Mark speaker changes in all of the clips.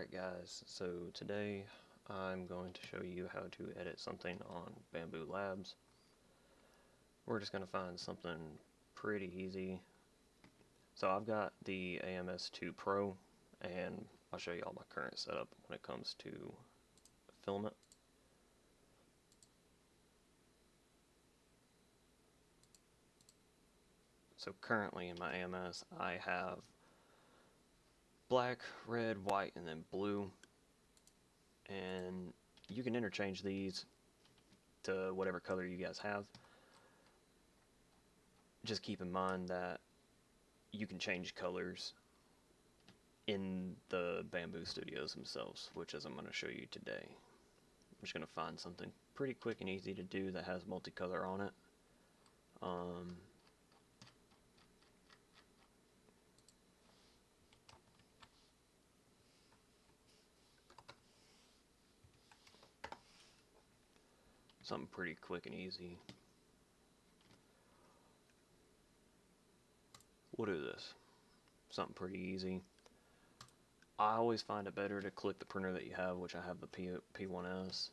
Speaker 1: Alright guys, so today I'm going to show you how to edit something on Bambu Labs. We're just going to find something pretty easy. So I've got the AMS2 Pro, and I'll show you all my current setup when it comes to filament. So currently in my AMS I have black, red, white, and then blue. And you can interchange these to whatever color you guys have. Just keep in mind that you can change colors in the Bambu Studios themselves, which is I'm going to show you today. I'm just going to find something pretty quick and easy to do that has multicolor on it. Something pretty quick and easy. We'll do this. Something pretty easy. I always find it better to click the printer that you have, which I have the P1S.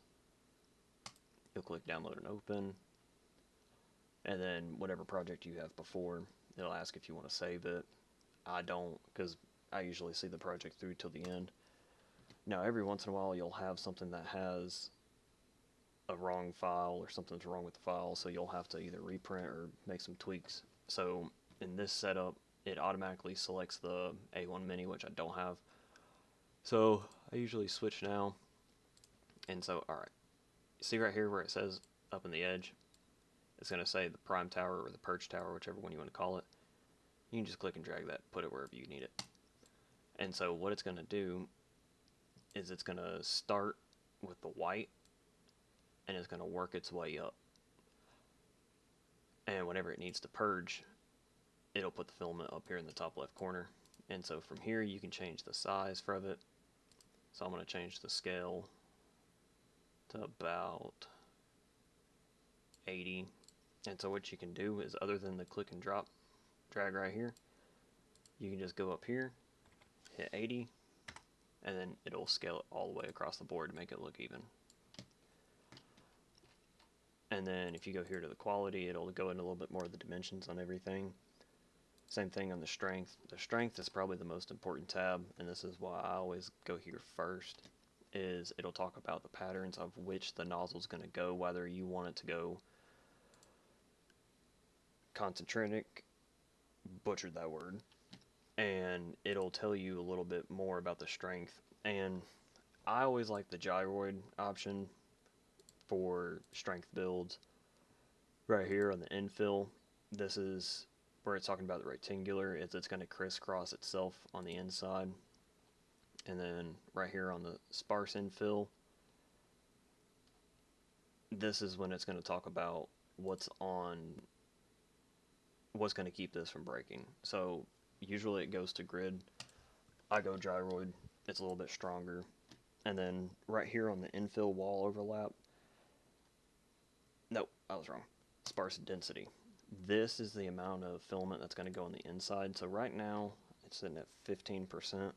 Speaker 1: You'll click download and open, and then whatever project you have before, it'll ask if you want to save it. I don't, because I usually see the project through till the end. Now every once in a while you'll have something that has a wrong file or something's wrong with the file, so you'll have to either reprint or make some tweaks. So in this setup it automatically selects the A1 mini, which I don't have, so I usually switch now. And so alright, see right here where it says up in the edge, it's going to say the prime tower or the perch tower, whichever one you want to call it. You can just click and drag that, put it wherever you need it. And so what it's going to do is it's going to start with the white and it's going to work its way up. And whenever it needs to purge, it'll put the filament up here in the top left corner. And so from here you can change the size of it. So I'm going to change the scale to about 80. And so what you can do is, other than the click and drop drag right here, you can just go up here, hit 80, and then it'll scale it all the way across the board to make it look even. And then if you go here to the quality, it'll go into a little bit more of the dimensions on everything. Same thing on the strength. The strength is probably the most important tab, and this is why I always go here first. Is it'll talk about the patterns of which the nozzle is going to go, whether you want it to go concentric, butchered that word, and it'll tell you a little bit more about the strength. And I always like the gyroid option for strength builds. Right here on the infill, this is where it's talking about the rectangular, is it's going to crisscross itself on the inside. And then right here on the sparse infill, this is when it's going to talk about what's going to keep this from breaking. So usually it goes to grid. I go gyroid, it's a little bit stronger. And then right here on the infill wall overlap, nope, I was wrong, sparse density. This is the amount of filament that's going to go on the inside. So right now it's sitting at 15%.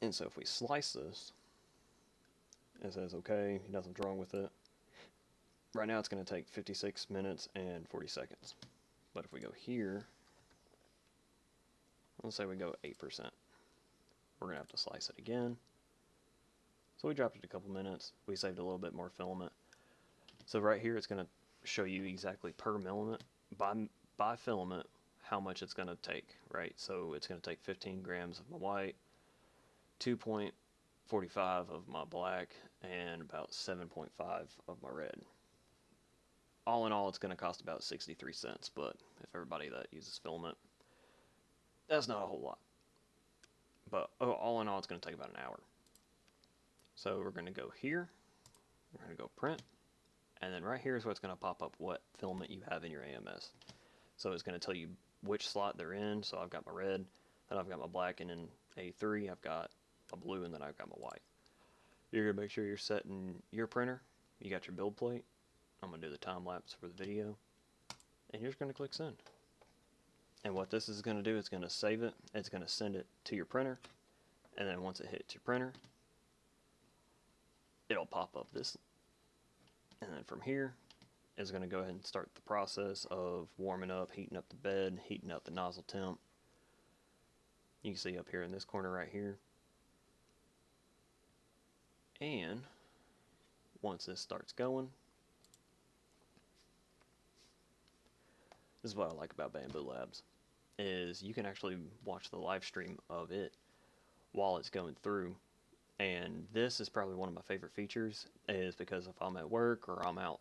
Speaker 1: And so if we slice this, it says okay, nothing's wrong with it. Right now it's going to take 56 minutes and 40 seconds. But if we go here, let's say we go 8%, we're going to have to slice it again. So we dropped it a couple minutes, we saved a little bit more filament. So right here it's going to show you exactly per filament, by filament, how much it's going to take, right? So it's going to take 15 grams of my white, 2.45 of my black, and about 7.5 of my red. All in all, it's going to cost about 63 cents, but if everybody that uses filament, that's not a whole lot. But all in all, it's going to take about an hour. So we're going to go here, we're going to go print, and then right here is where it's going to pop up what filament you have in your AMS. So it's going to tell you which slot they're in. So I've got my red, then I've got my black, and in A3 I've got a blue, and then I've got my white. You're going to make sure you're setting your printer, you got your build plate. I'm going to do the time lapse for the video, and you're just going to click send. And what this is going to do, it's going to save it, it's going to send it to your printer, and then once it hits your printer, it'll pop up this, and then from here is going to go ahead and start the process of warming up, heating up the bed, heating up the nozzle temp. You can see up here in this corner right here. And once this starts going, this is what I like about Bambu Labs, is you can actually watch the live stream of it while it's going through. And this is probably one of my favorite features, is because if I'm at work or I'm out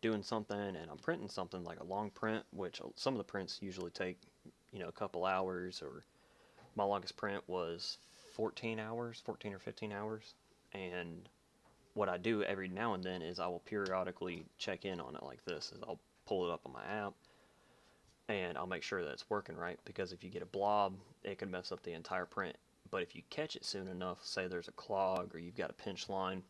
Speaker 1: doing something and I'm printing something like a long print, which some of the prints usually take, you know, a couple hours, or my longest print was 14 hours, 14 or 15 hours. And what I do every now and then is I will periodically check in on it like this. Is I'll pull it up on my app and I'll make sure that it's working right, because if you get a blob, it can mess up the entire print. But if you catch it soon enough, say there's a clog or you've got a pinch line,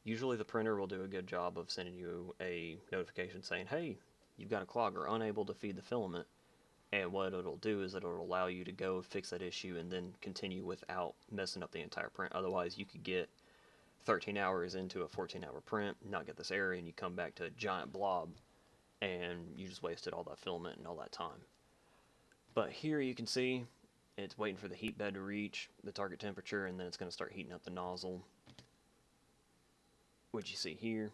Speaker 1: usually the printer will do a good job of sending you a notification saying, hey, you've got a clog or unable to feed the filament. And what it'll do is it'll allow you to go fix that issue and then continue without messing up the entire print. Otherwise, you could get 13 hours into a 14-hour print, not get this error, and you come back to a giant blob, and you just wasted all that filament and all that time. But here you can see it's waiting for the heat bed to reach the target temperature, and then it's going to start heating up the nozzle, which you see here.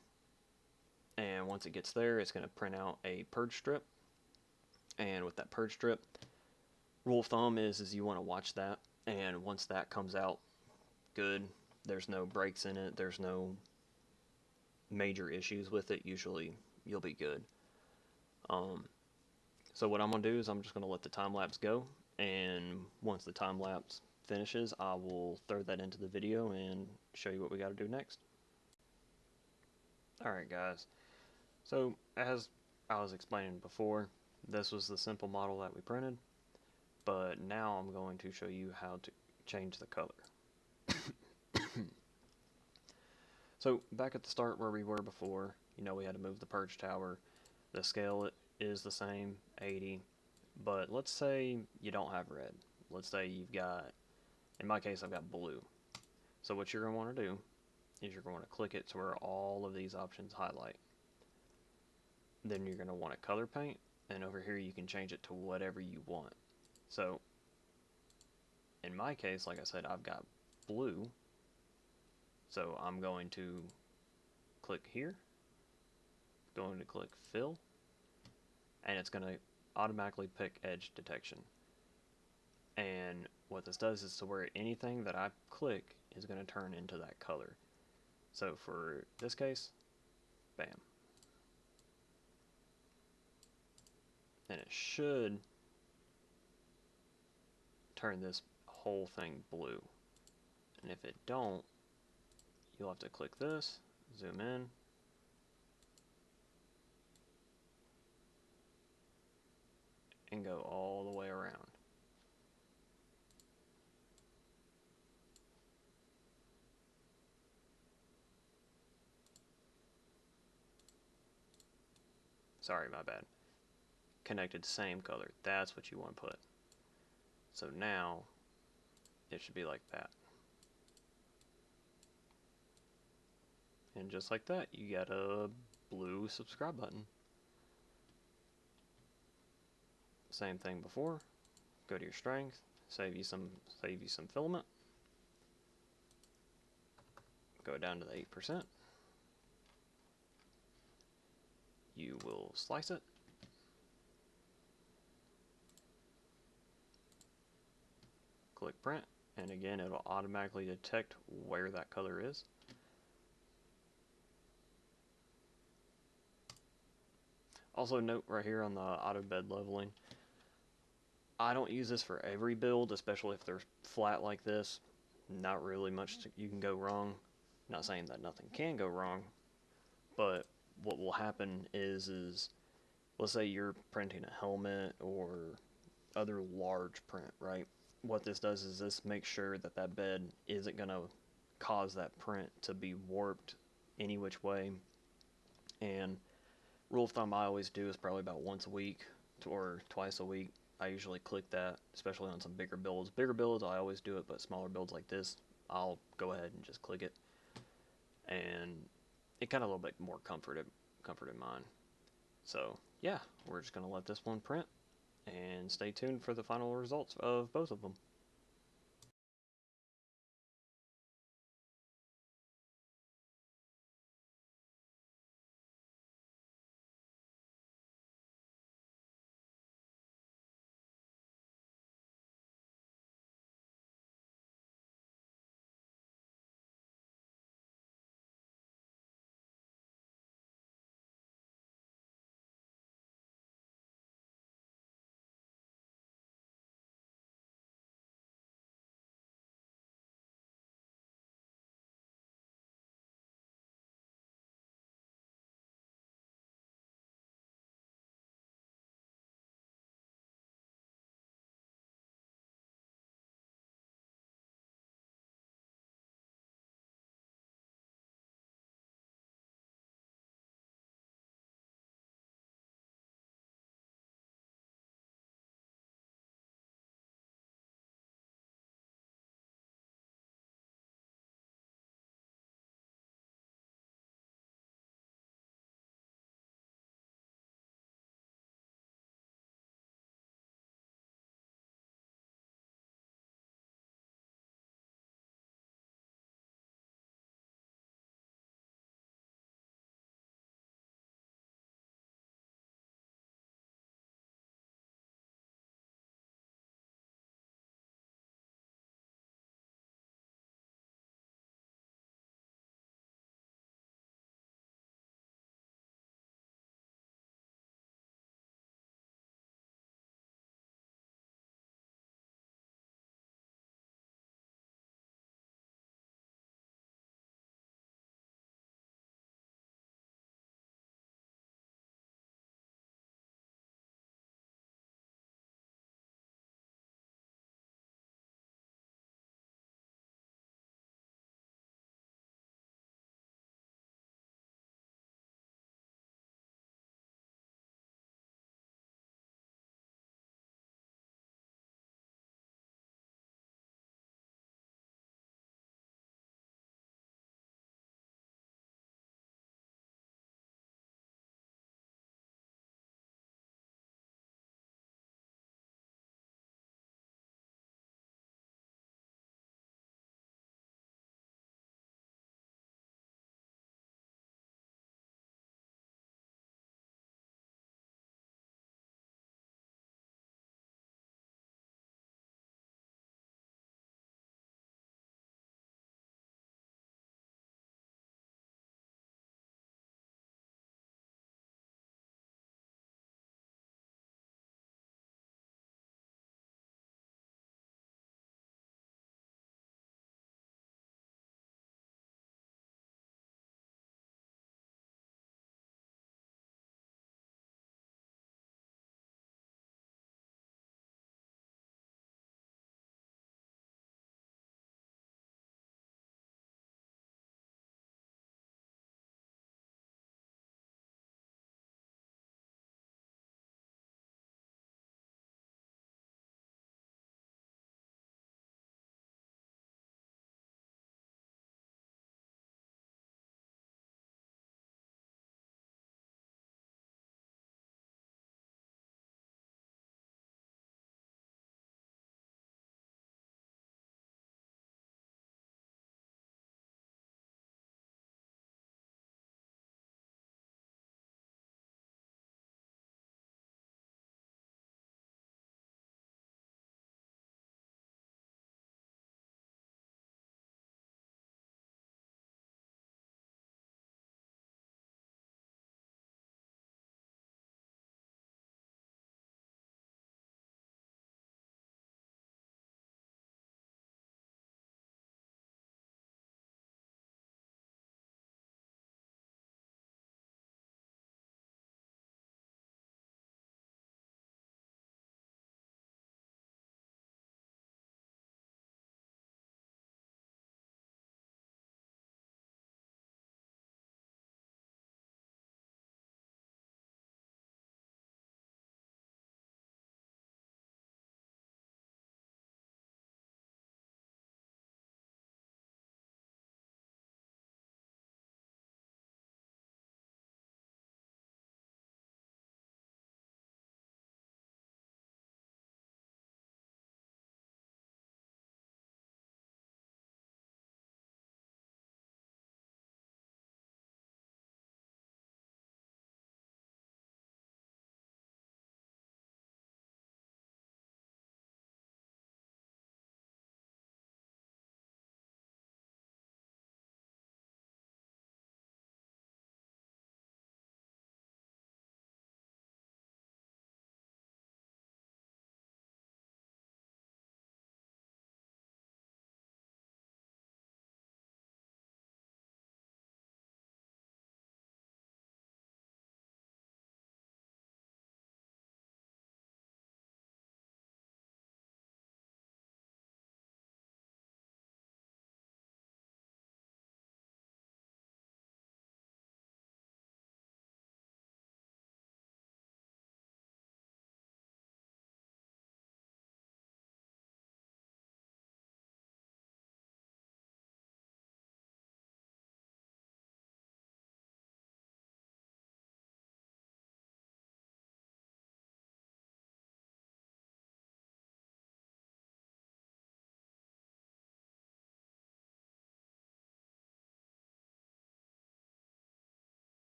Speaker 1: And once it gets there, it's going to print out a purge strip. And with that purge strip, rule of thumb is you want to watch that, and once that comes out good, there's no breaks in it, there's no major issues with it, usually you'll be good. So what I'm going to do is I'm just going to let the time lapse go, and once the time lapse finishes, I will throw that into the video and show you what we got to do next. Alright guys, so as I was explaining before, this was the simple model that we printed, but now I'm going to show you how to change the color. So back at the start where we were before, you know, we had to move the purge tower. The scale is the same, 80, but let's say you don't have red. Let's say you've got, in my case, I've got blue. So what you're going to want to do is you're going to click it to where all of these options highlight. Then you're going to want to color paint, and over here you can change it to whatever you want. So in my case, like I said, I've got blue, so I'm going to click here, going to click fill, and it's going to automatically pick edge detection. And what this does is to where anything that I click is going to turn into that color. So for this case, bam. And it should turn this whole thing blue. And if it don't, you'll have to click this, zoom in, and go all the way around. Sorry, my bad. Connected same color. That's what you want to put. So now it should be like that. And just like that, you got a blue subscribe button. Same thing before. Go to your strength, save you some filament. Go down to the 8%. You will slice it. Click print, and again it'll automatically detect where that color is. Also note right here on the auto bed leveling, I don't use this for every build, especially if they're flat like this. Not really much you can go wrong. Not saying that nothing can go wrong, but what will happen is let's say you're printing a helmet or other large print, right? What this does is this makes sure that that bed isn't going to cause that print to be warped any which way. And rule of thumb I always do is probably about once a week or twice a week. I usually click that, especially on some bigger builds. Bigger builds, I always do it, but smaller builds like this, I'll go ahead and just click it. And it got a little bit more comfort in mind. So yeah, we're just going to let this one print and stay tuned for the final results of both of them.